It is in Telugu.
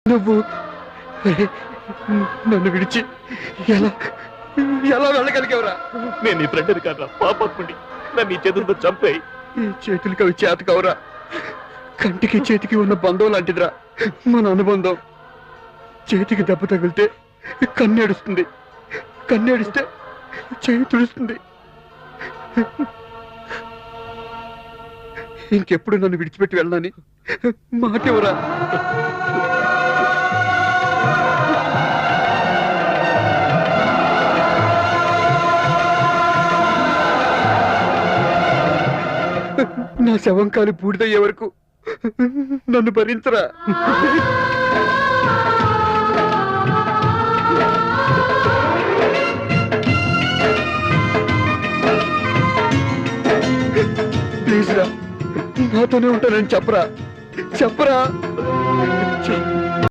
నువ్వు నన్ను విడిచి ఎలా ఎలా వెళ్ళగలిగావురా? నేను నీ ఫ్రెండ్ని కాదురా, పాపాత్ముడి. నన్ను ఈ చేతులతో చంపేయి. ఈ చేతులకి అవి చేత కావురా. కంటికి చేతికి ఉన్న బంధం లాంటిదిరా మన అనుబంధం. చేతికి దెబ్బ తగిలితే కన్నేడుస్తుంది, కన్నేడిస్తే చేయి తుడుస్తుంది. ఇంకెప్పుడు నన్ను విడిచిపెట్టి వెళ్ళని మాటెవరా? నా శవం కాలి పూడిదయ్యే వరకు నన్ను భరించరా. ప్లీజ్ రా, నాతోనే ఉంటానని చెప్పరా, చెప్పరా.